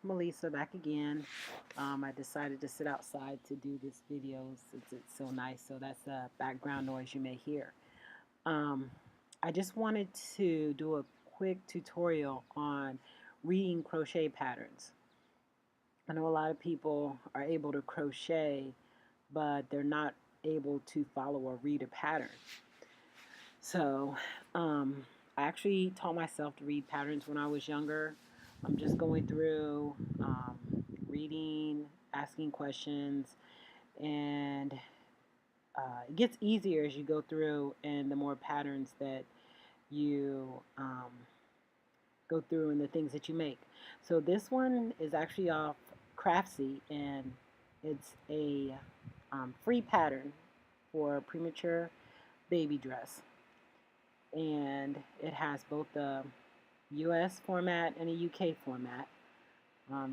Melissa back again. I decided to sit outside to do this video since it's so nice, so that's the background noise you may hear. Um, I just wanted to do a quick tutorial on reading crochet patterns. I know a lot of people are able to crochet, but they're not able to follow or read a pattern. So I actually taught myself to read patterns when I was younger. I'm just going through reading, asking questions, and it gets easier as you go through and the more patterns that you go through and the things that you make. So this one is actually off Craftsy, and it's a free pattern for a premature baby dress. And it has both the US format and a UK format.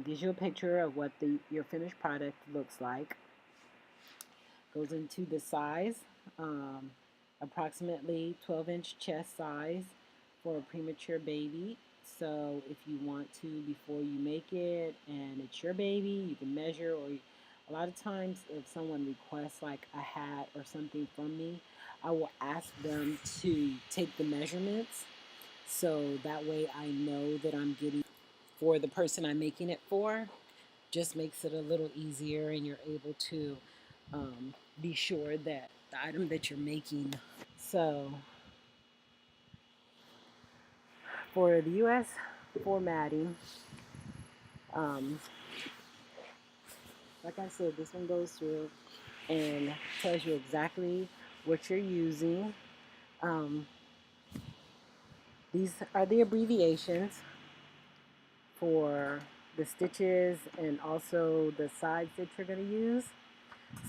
Gives you a picture of what your finished product looks like. Goes into the size, approximately 12-inch chest size for a premature baby. So if you want to, before you make it and it's your baby, you can measure, or a lot of times if someone requests like a hat or something from me, I will ask them to take the measurements, so that way I know that I'm getting for the person I'm making it for. Just makes it a little easier, and you're able to be sure that the item that you're making. So for the US formatting, um, like I said, this one goes through and tells you exactly what you're using. Um, these are the abbreviations for the stitches and also the sides that you're going to use.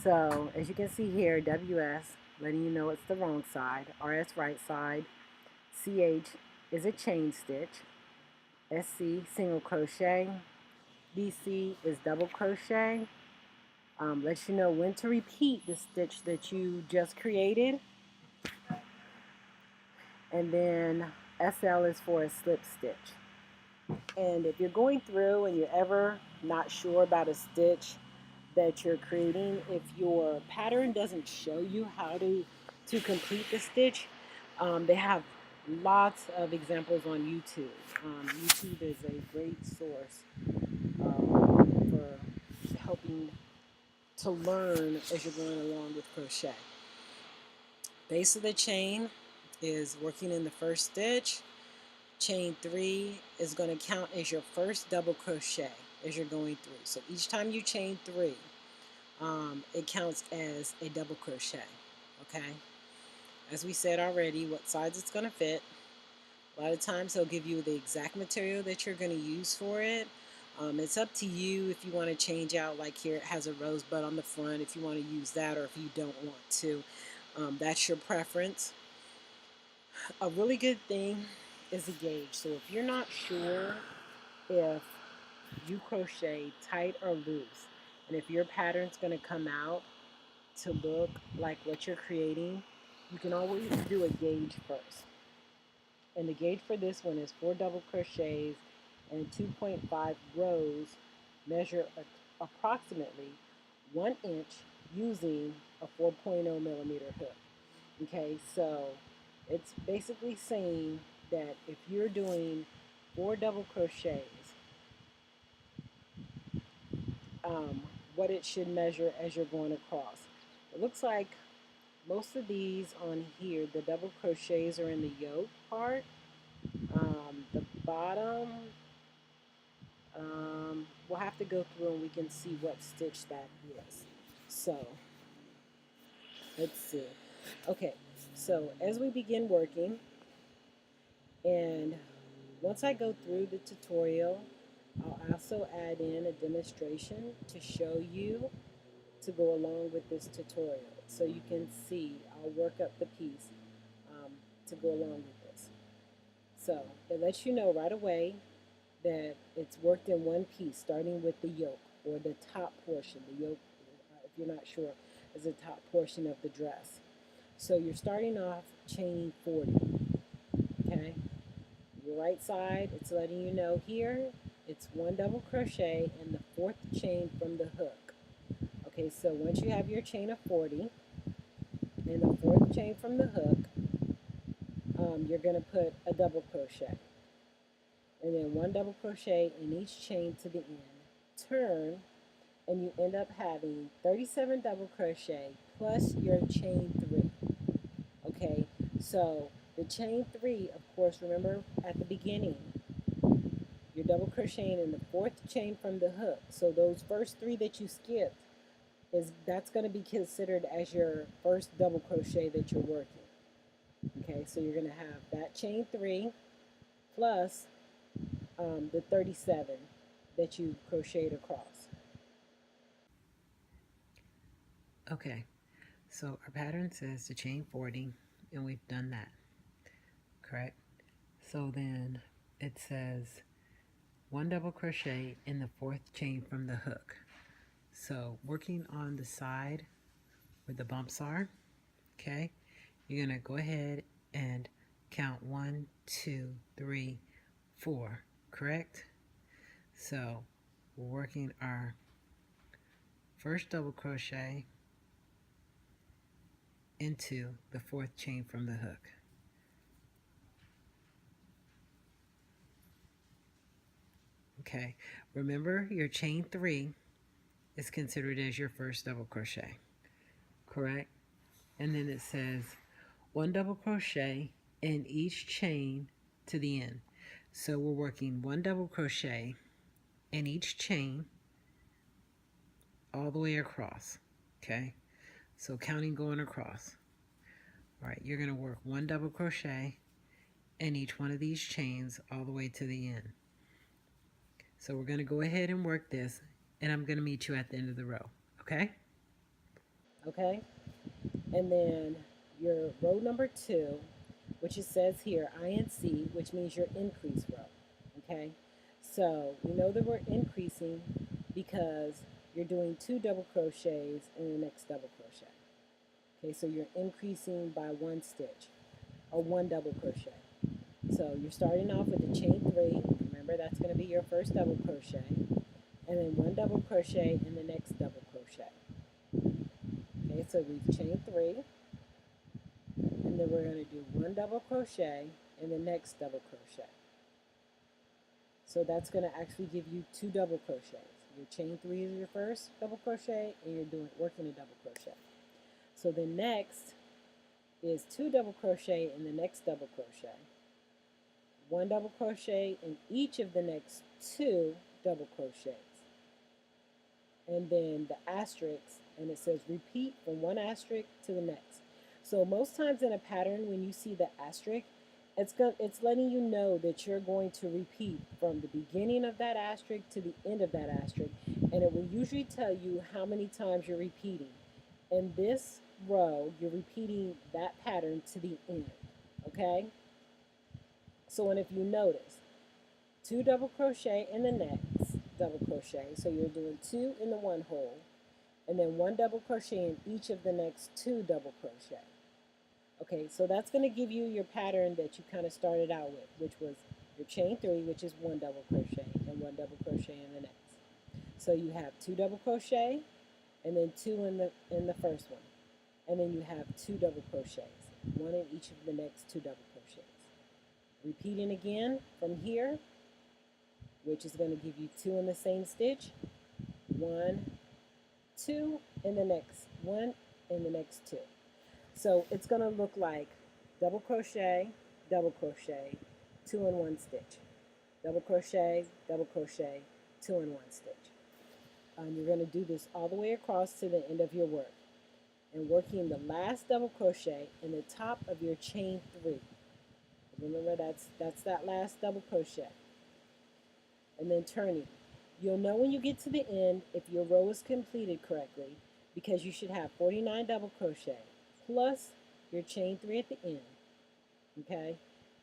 So as you can see here, WS, letting you know it's the wrong side, RS right side, CH is a chain stitch, SC single crochet, DC is double crochet. Lets you know when to repeat the stitch that you just created. And then SL is for a slip stitch. And if you're going through and you're ever not sure about a stitch that you're creating, if your pattern doesn't show you how to complete the stitch, they have lots of examples on YouTube. YouTube is a great source for helping to learn as you're going along with crochet. Base of the chain is working in the first stitch. Chain 3 is going to count as your first double crochet as you're going through. So each time you chain 3, it counts as a double crochet. Okay, as we said already, what size it's going to fit. A lot of times they'll give you the exact material that you're going to use for it. It's up to you if you want to change out, like here it has a rosebud on the front, if you want to use that, or if you don't want to. That's your preference. A really good thing is a gauge. So if you're not sure if you crochet tight or loose, and if your pattern's going to come out to look like what you're creating, you can always do a gauge first. And the gauge for this one is 4 double crochets and 2.5 rows, measure approximately 1 inch using a 4.0 millimeter hook. Okay, so it's basically saying that if you're doing 4 double crochets, what it should measure as you're going across. It looks like most of these on here, the double crochets are in the yoke part. The bottom, we'll have to go through and we can see what stitch that is. So let's see. Okay, so as we begin working, and once I go through the tutorial, I'll also add in a demonstration to show you to go along with this tutorial. So you can see, I'll work up the piece to go along with this. So it lets you know right away that it's worked in one piece, starting with the yoke, or the top portion. The yoke, if you're not sure, is the top portion of the dress. So you're starting off chaining 40, okay? Your right side, it's letting you know here it's 1 double crochet in the 4th chain from the hook. Okay, so once you have your chain of 40 in the 4th chain from the hook, you're going to put a double crochet, and then 1 double crochet in each chain to the end. Turn, and you end up having 37 double crochet plus your chain 3. Okay, so the chain 3, of course, remember at the beginning, you're double crocheting in the 4th chain from the hook. So those first 3 that you skipped, that's going to be considered as your first double crochet that you're working. Okay, so you're going to have that chain 3 plus the 37 that you crocheted across. Okay, so our pattern says to chain 40, and we've done that, correct? So then it says 1 double crochet in the 4th chain from the hook. So working on the side where the bumps are, okay, you're going to go ahead and count 1, 2, 3, 4, correct? So we're working our first double crochet into the 4th chain from the hook. Okay, remember your chain 3 is considered as your first double crochet, correct? And then it says 1 double crochet in each chain to the end. So we're working 1 double crochet in each chain all the way across, okay? So counting going across. All right, you're going to work 1 double crochet in each one of these chains all the way to the end. So we're going to go ahead and work this, and I'm going to meet you at the end of the row, okay? Okay, and then your row number 2, which it says here INC, which means your increase row, okay? So we know that we're increasing because you're doing 2 double crochets in the next double crochet. Okay, so you're increasing by 1 stitch, or 1 double crochet. So you're starting off with a chain 3. Remember, that's going to be your first double crochet, and then 1 double crochet in the next double crochet. Okay, so we've chained 3, and then we're going to do 1 double crochet in the next double crochet. So that's going to actually give you 2 double crochets. Your chain 3 is your first double crochet, and you're working a double crochet. So the next is 2 double crochet in the next double crochet, 1 double crochet in each of the next 2 double crochets, and then the asterisk, and it says repeat from 1 asterisk to the next. So most times in a pattern, when you see the asterisk, it's letting you know that you're going to repeat from the beginning of that asterisk to the end of that asterisk, and it will usually tell you how many times you're repeating. In this row, you're repeating that pattern to the end, okay? So, and if you notice, 2 double crochet in the next double crochet, so you're doing 2 in the 1 hole, and then 1 double crochet in each of the next 2 double crochet. Okay, so that's going to give you your pattern that you kind of started out with, which was your chain 3, which is 1 double crochet, and 1 double crochet in the next. So you have 2 double crochet, and then 2 in the first one, and then you have 2 double crochets, 1 in each of the next 2 double crochets. Repeating again from here, which is going to give you 2 in the same stitch, 1, 2 in the next 1 in the next 2. So it's going to look like double crochet, 2 in 1 stitch, double crochet, 2 in 1 stitch. And you're going to do this all the way across to the end of your work, and working the last double crochet in the top of your chain 3. Remember, that's that last double crochet, and then turning. You'll know when you get to the end if your row is completed correctly, because you should have 49 double crochet plus your chain 3 at the end. Okay,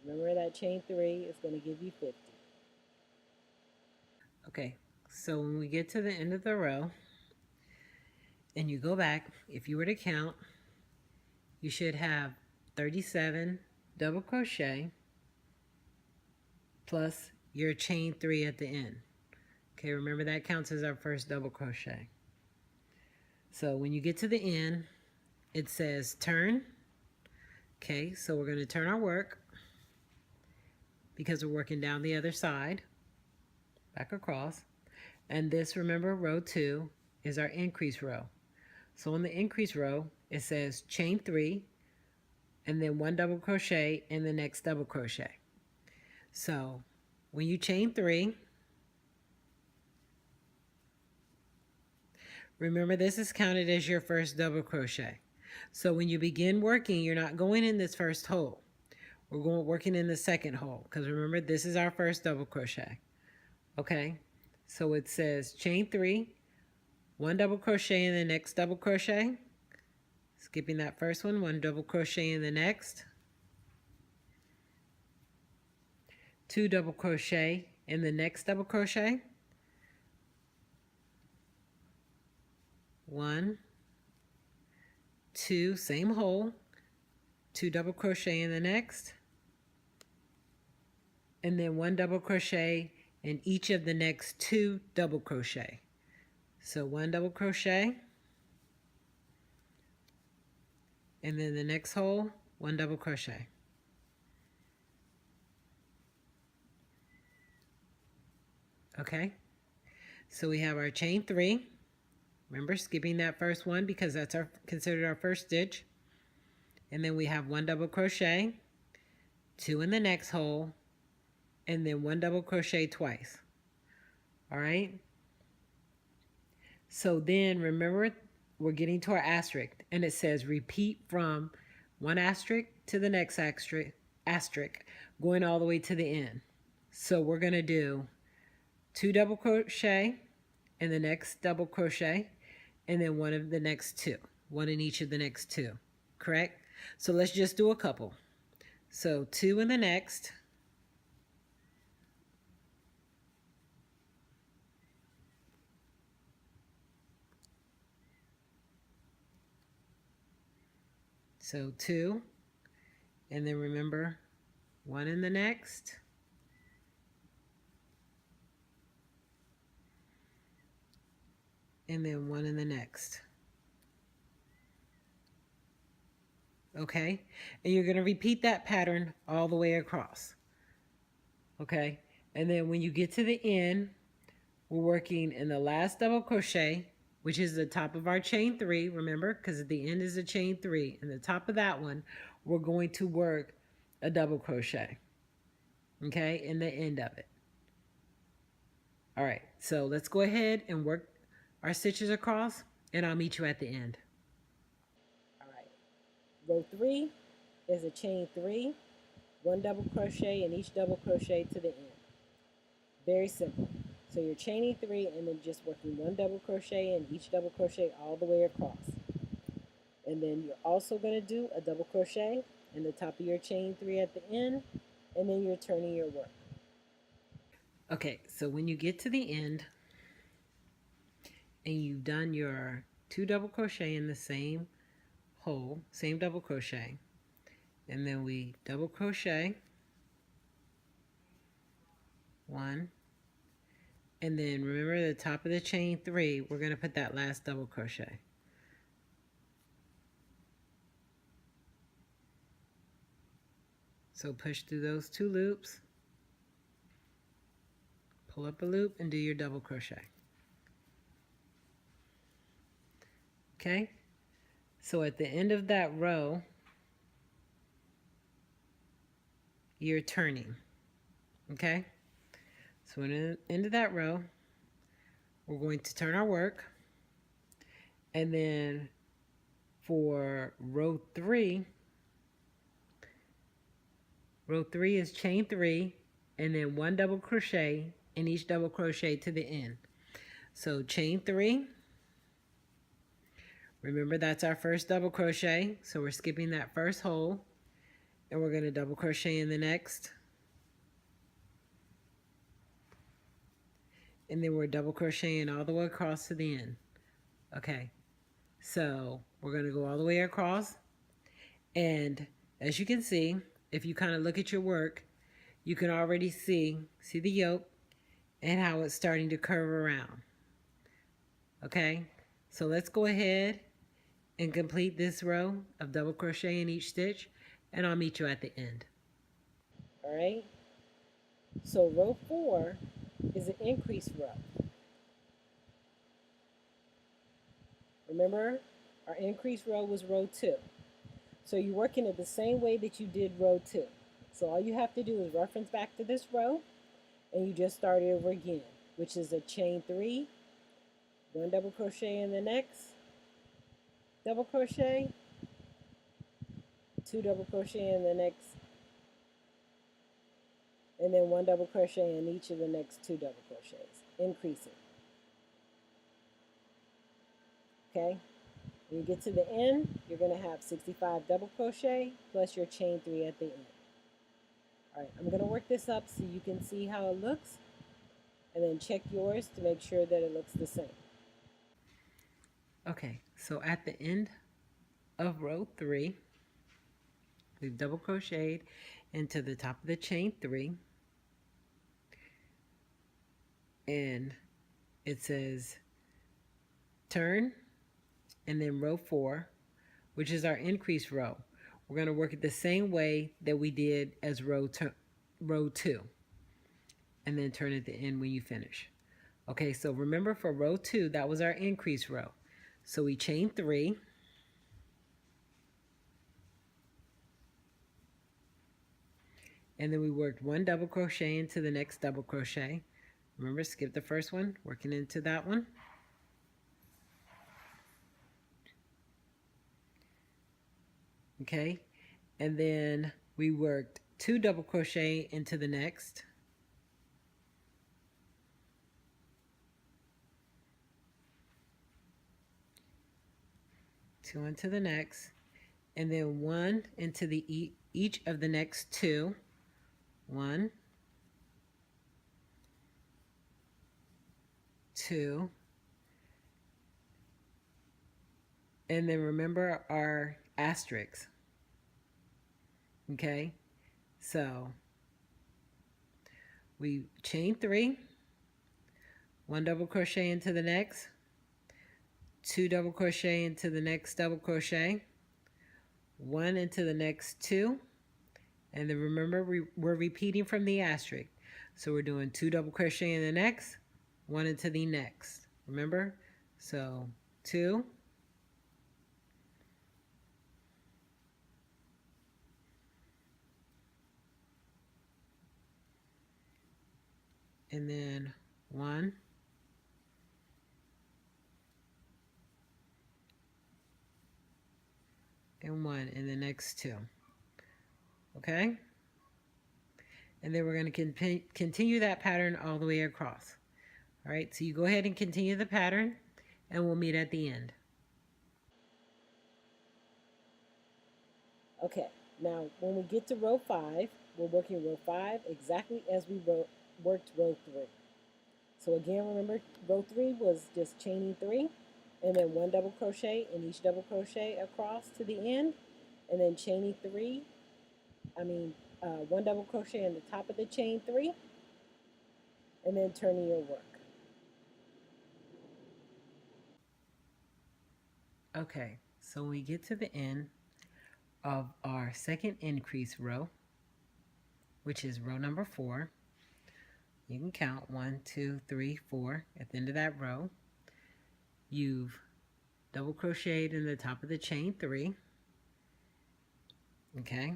remember that chain 3 is going to give you 50. Okay, so when we get to the end of the row and you go back, if you were to count, you should have 37 double crochet plus your chain 3 at the end. Okay, remember that counts as our first double crochet. So when you get to the end, it says turn. Okay, so we're going to turn our work because we're working down the other side, back across. And this, remember, row 2 is our increase row. So on the increase row, it says chain 3 and then 1 double crochet in the next double crochet. So when you chain 3, remember this is counted as your first double crochet. So when you begin working, you're not going in this first hole. We're working in the second hole because remember this is our first double crochet. Okay, so it says chain 3, 1 double crochet in the next double crochet, skipping that first one, 1 double crochet in the next, 2 double crochet in the next double crochet, 1, 2, same hole, 2 double crochet in the next, and then 1 double crochet in each of the next 2 double crochet. So 1 double crochet, and then the next hole, 1 double crochet. Okay, so we have our chain 3. Remember, skipping that first one because that's considered our first stitch. And then we have 1 double crochet, 2 in the next hole, and then 1 double crochet twice. All right. So then remember, we're getting to our asterisk, and it says repeat from one asterisk to the next asterisk, going all the way to the end. So we're going to do 2 double crochet in the next double crochet, and then 1 of the next 2, 1 in each of the next 2. Correct? So let's just do a couple. So 2 in the next, so 2, and then remember 1 in the next, and then 1 in the next. Okay, and you're going to repeat that pattern all the way across. Okay, and then when you get to the end, we're working in the last double crochet, which is the top of our chain 3, remember, because at the end is a chain 3, and the top of that one, we're going to work a double crochet, okay, in the end of it. All right, so let's go ahead and work our stitches across, and I'll meet you at the end. All right, row 3 is a chain 3, 1 double crochet in each double crochet to the end. Very simple. So you're chaining 3 and then just working 1 double crochet in each double crochet all the way across. And then you're also going to do a double crochet in the top of your chain 3 at the end, and then you're turning your work. Okay, so when you get to the end and you've done your 2 double crochet in the same hole, same double crochet, and then we double crochet 1, and then remember the top of the chain 3, we're going to put that last double crochet. So push through those 2 loops, pull up a loop, and do your double crochet. Okay, so at the end of that row, you're turning. Okay, so at the end of that row, we're going to turn our work, and then for row 3 is chain 3 and then 1 double crochet in each double crochet to the end. So chain 3, remember that's our first double crochet, so we're skipping that first hole, and we're going to double crochet in the next, and then we're double crocheting all the way across to the end. Okay, so we're going to go all the way across, and as you can see, if you kind of look at your work, you can already see the yoke, and how it's starting to curve around. Okay, so let's go ahead and complete this row of double crochet in each stitch, and I'll meet you at the end. All right, so row 4 is an increase row. Remember, our increase row was row 2. So you're working it the same way that you did row 2. So all you have to do is reference back to this row, and you just start it over again, which is a chain 3, 1 double crochet in the next double crochet, 2 double crochet in the next, and then 1 double crochet in each of the next 2 double crochets. Increase it. Okay? When you get to the end, you're going to have 65 double crochet plus your chain 3 at the end. All right, I'm going to work this up so you can see how it looks, and then check yours to make sure that it looks the same. Okay, so at the end of row 3, we've double crocheted into the top of the chain 3, and it says turn, and then row 4, which is our increase row. We're going to work it the same way that we did as row 2, and then turn at the end when you finish. Okay, so remember for row 2, that was our increase row. So we chain 3, and then we worked 1 double crochet into the next double crochet. Remember, skip the first one, working into that one. Okay, and then we worked 2 double crochet into the next. Two into the next, and then 1 into the each of the next 2. 1, 2, and then remember our asterisks. Okay, so we chain 3, 1 double crochet into the next, 2 double crochet into the next double crochet, 1 into the next 2, and then remember we're repeating from the asterisk. So we're doing 2 double crochet in the next, 1 into the next. Remember? So 2, and then 1, and 1 in the next 2. Okay? And then we're going to continue that pattern all the way across. All right, so you go ahead and continue the pattern, and we'll meet at the end. Okay, now when we get to row 5, we're working row 5 exactly as we worked row 3. So again, remember row 3 was just chaining 3, and then 1 double crochet in each double crochet across to the end, and then chaining 1 double crochet in the top of the chain 3, and then turning your work. Okay, so when we get to the end of our second increase row, which is row number 4, you can count 1, 2, 3, 4 at the end of that row. You've double crocheted in the top of the chain 3. Okay,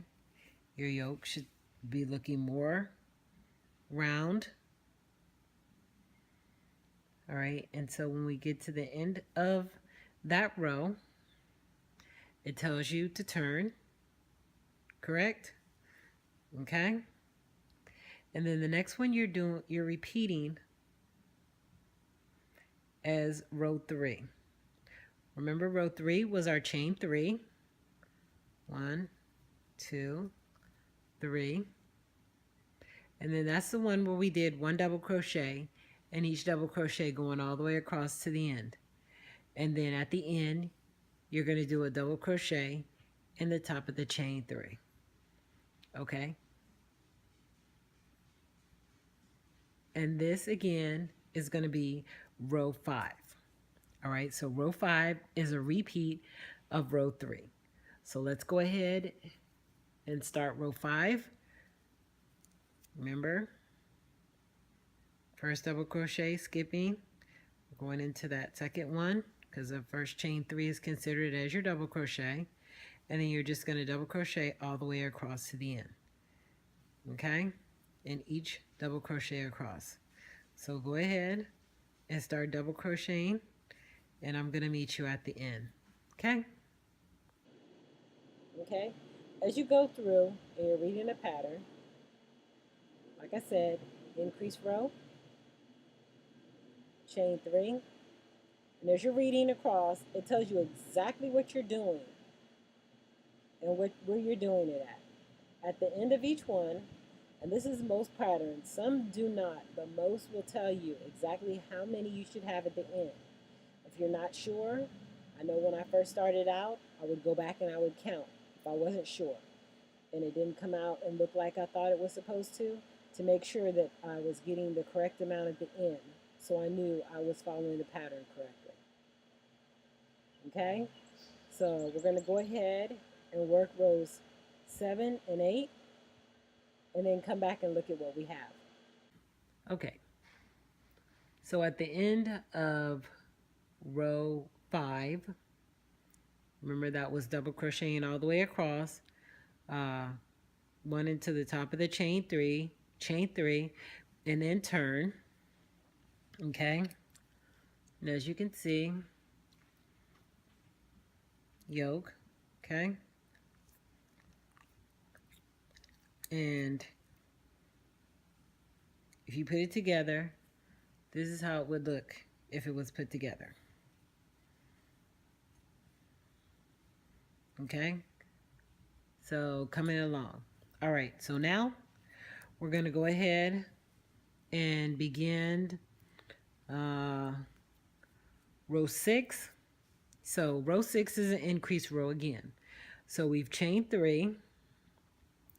your yoke should be looking more round. All right, and so when we get to the end of that row, it tells you to turn, correct? Okay, and then the next one you're repeating as row 3. Remember, row 3 was our chain 3. 1, 2, 3, and then that's the one where we did 1 double crochet and each double crochet going all the way across to the end. And then at the end, you're going to do a double crochet in the top of the chain 3. Okay? And this again is going to be row 5. All right, so row 5 is a repeat of row 3. So let's go ahead and start row 5. Remember, first double crochet, skipping, going into that second one because the first chain 3 is considered as your double crochet, and then you're just going to double crochet all the way across to the end. Okay, in each double crochet across. So go ahead and start double crocheting, and I'm going to meet you at the end. Okay? Okay, as you go through and you're reading a pattern, like I said, increase row, chain 3, and as you're reading across, it tells you exactly what you're doing and where you're doing it at. At the end of each one, and this is most patterns, some do not, but most will tell you exactly how many you should have at the end. If you're not sure, I know when I first started out, I would go back and I would count if I wasn't sure and it didn't come out and look like I thought it was supposed to make sure that I was getting the correct amount at the end, so I knew I was following the pattern correctly. Okay, so we're going to go ahead and work rows 7 and 8 and then come back and look at what we have. Okay, so at the end of row 5, remember that was double crocheting all the way across, one into the top of the chain 3, and then turn. Okay, and as you can see, yoke. Okay, and if you put it together, this is how it would look if it was put together. Okay, so coming along. All right, so now we're going to go ahead and begin row 6. So row 6 is an increased row again. So we've chained 3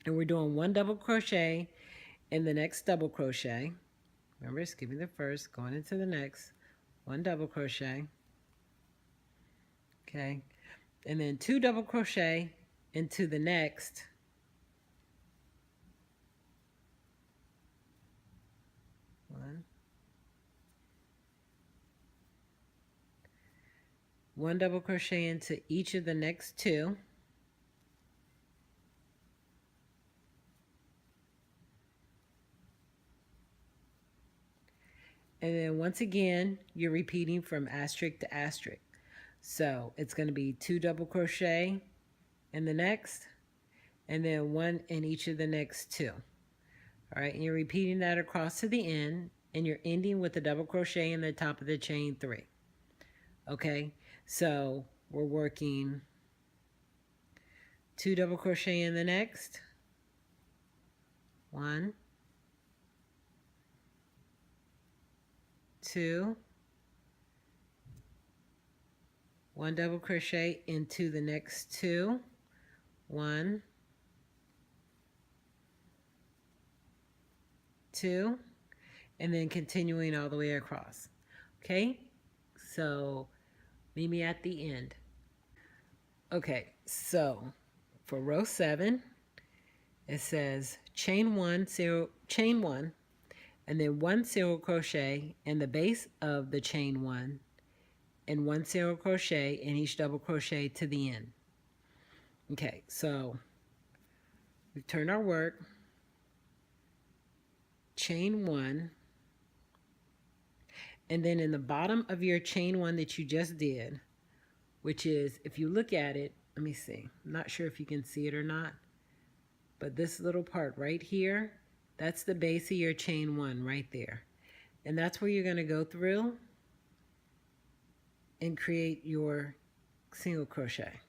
and we're doing 1 double crochet in the next double crochet. Remember, skipping the first, going into the next, 1 double crochet. Okay, and then 2 double crochet into the next. One double crochet into each of the next 2. And then once again, you're repeating from asterisk to asterisk. So it's going to be 2 double crochet in the next, and then 1 in each of the next 2. All right, and you're repeating that across to the end, and you're ending with a double crochet in the top of the chain 3. Okay, so we're working 2 double crochet in the next, 1, 2, 1 double crochet into the next 2, 1, 2, and then continuing all the way across. Okay, so meet me at the end. Okay, so for row 7, it says chain 1, chain 1, and then 1 single crochet in the base of the chain 1, and 1 single crochet in each double crochet to the end. Okay, so we've turned our work, chain 1, and then in the bottom of your chain 1 that you just did, which is, if you look at it, let me see, I'm not sure if you can see it or not, but this little part right here, that's the base of your chain 1 right there. And that's where you're going to go through and create your single crochet.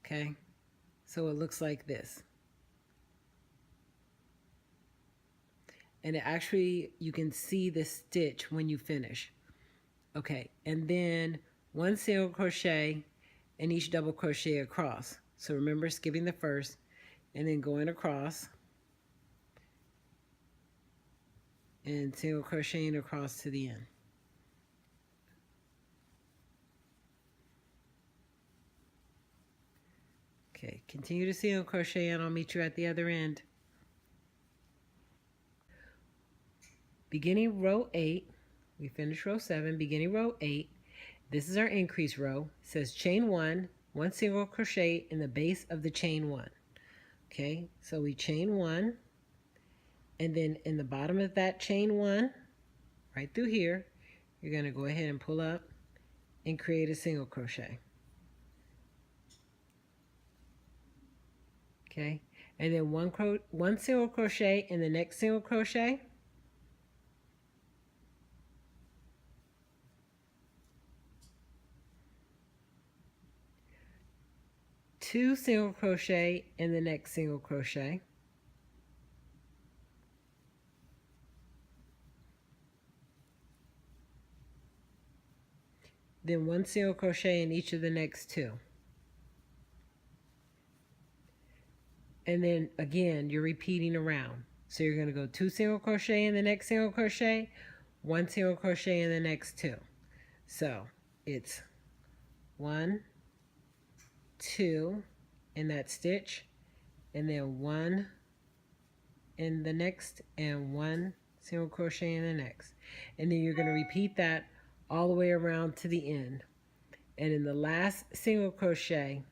Okay, so it looks like this. And it actually, you can see the stitch when you finish. Okay, and then 1 single crochet in each double crochet across. So remember, skipping the first and then going across. and single crocheting across to the end. Okay, continue to single crochet and I'll meet you at the other end. Beginning row 8, we finished row 7, beginning row 8. This is our increase row. It says chain 1, 1 single crochet in the base of the chain 1. Okay, so we chain 1, and then in the bottom of that chain 1, right through here, you're going to go ahead and pull up and create a single crochet. Okay, and then one single crochet in the next single crochet. Two single crochet in the next single crochet. Then one single crochet in each of the next two. And then again, you're repeating around. So you're going to go 2 single crochet in the next single crochet, 1 single crochet in the next 2. So it's 1, 2 in that stitch, and then 1 in the next, and 1 single crochet in the next. And then you're going to repeat that all the way around to the end. And in the last single crochet,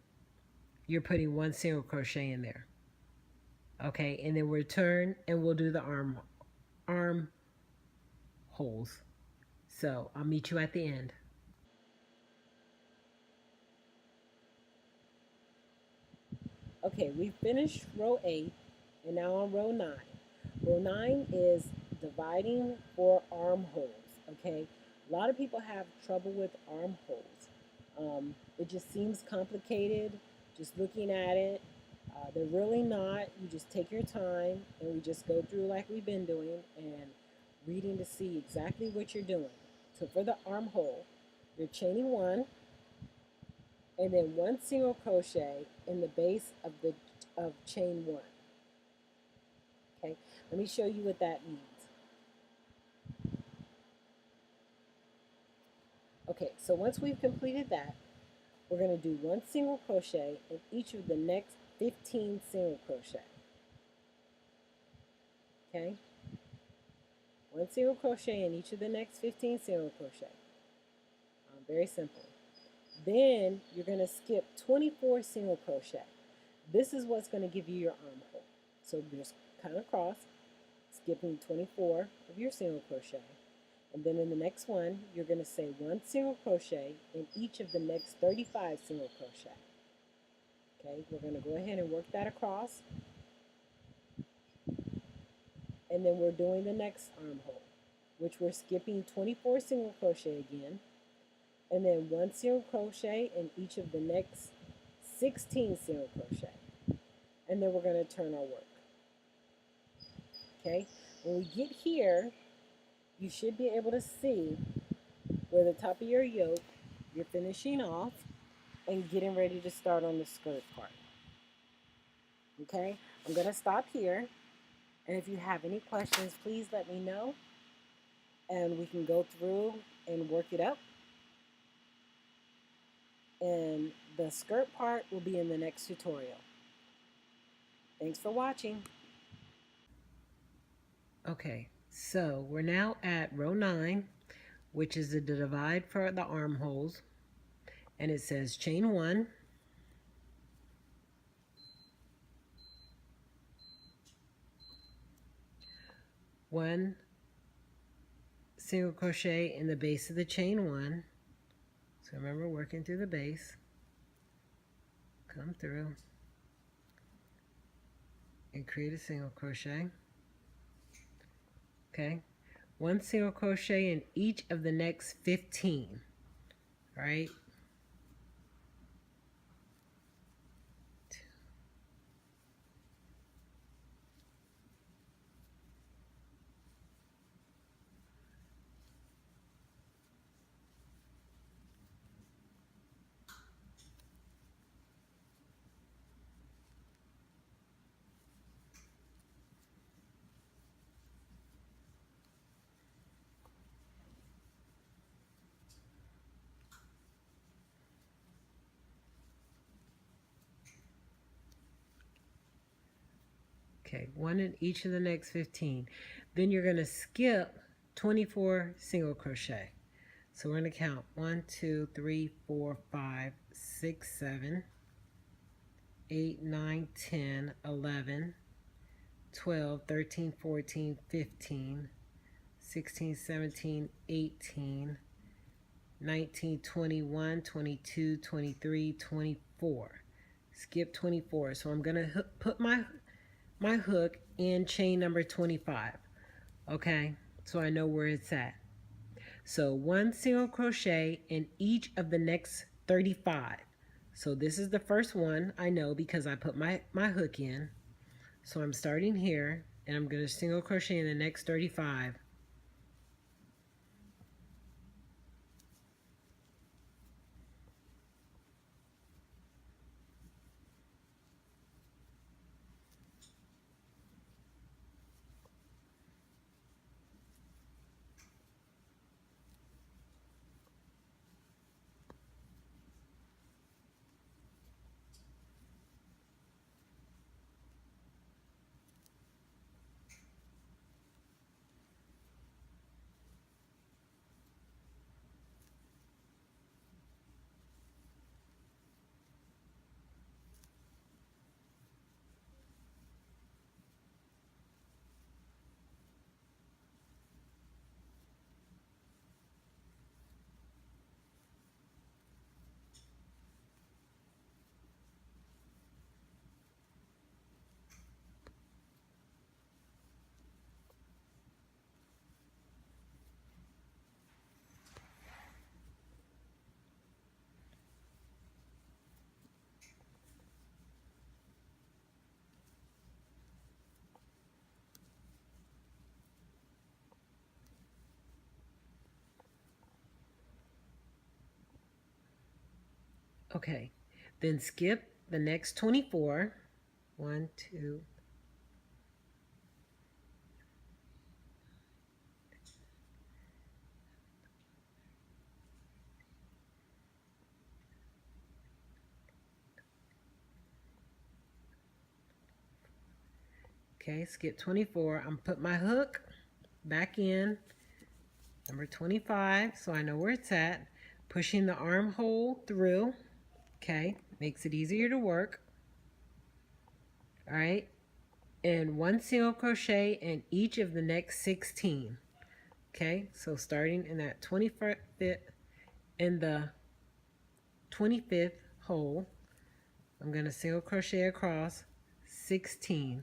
you're putting 1 single crochet in there. Okay, and then we'll turn and we'll do the arm holes. So I'll meet you at the end. Okay, we finished row 8 and now on row 9. Row 9 is dividing for armholes. Okay, a lot of people have trouble with armholes. It just seems complicated just looking at it. They're really not. You just take your time and we just go through like we've been doing and reading to see exactly what you're doing. So for the armhole, you're chaining 1 and then 1 single crochet in the base of chain 1. Okay, let me show you what that means. Okay, so once we've completed that, we're going to do 1 single crochet in each of the next 15 single crochet. Okay, 1 single crochet in each of the next 15 single crochet. Very simple. Then you're going to skip 24 single crochet. This is what's going to give you your armhole. So just kind of cross, skipping 24 of your single crochet. And then in the next one, you're going to say 1 single crochet in each of the next 35 single crochet. Okay, we're going to go ahead and work that across. And then we're doing the next armhole, which we're skipping 24 single crochet again. And then 1 single crochet in each of the next 16 single crochet. And then we're going to turn our work. Okay, when we get here, you should be able to see where the top of your yoke, you're finishing off and getting ready to start on the skirt part. Okay, I'm going to stop here. And if you have any questions, please let me know. And we can go through and work it up. And the skirt part will be in the next tutorial. Thanks for watching. Okay, so we're now at row 9, which is the divide for the armholes. And it says chain 1, one single crochet in the base of the chain 1. So remember, working through the base. Come through and create a single crochet. Okay, 1 single crochet in each of the next 15. Right? Okay, one in each of the next 15. Then you're going to skip 24 single crochet. So we're going to count 1, 2, 3, 4, 5, 6, 7, 8, 9, 10, 11, 12, 13, 14, 15, 16, 17, 18, 19, 21, 22, 23, 24. Skip 24. So I'm going to put my hook in chain number 25. Okay, so I know where it's at. So one single crochet in each of the next 35. So this is the first one I know because I put my hook in. So I'm starting here and I'm going to single crochet in the next 35. Okay, then skip the next 24. 1, 2. Okay, skip 24. I'm put my hook back in number 25 so I know where it's at. Pushing the armhole through. Okay, makes it easier to work. All right, and one single crochet in each of the next 16. Okay, so starting in that 25th, in the 25th hole, I'm going to single crochet across 16.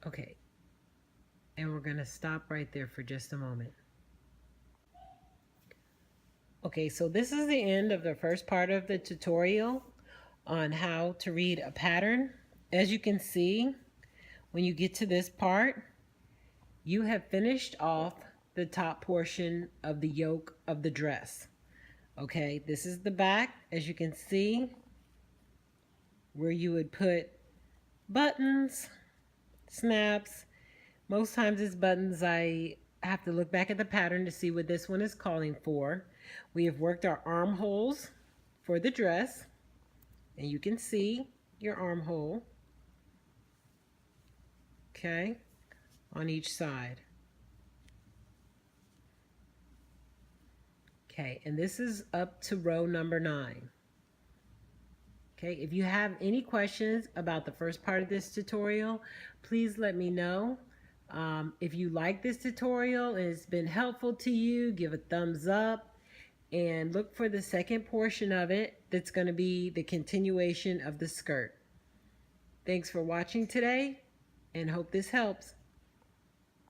Okay, and we're going to stop right there for just a moment. Okay, so this is the end of the first part of the tutorial on how to read a pattern. As you can see, when you get to this part, you have finished off the top portion of the yoke of the dress. Okay, this is the back, as you can see, where you would put buttons, snaps. Most times it's buttons. I have to look back at the pattern to see what this one is calling for. We have worked our armholes for the dress, and you can see your armhole, okay, on each side. Okay, and this is up to row number 9. Okay, if you have any questions about the first part of this tutorial, please let me know. If you like this tutorial and it's been helpful to you, give a thumbs up and look for the second portion of it that's going to be the continuation of the skirt. Thanks for watching today and hope this helps.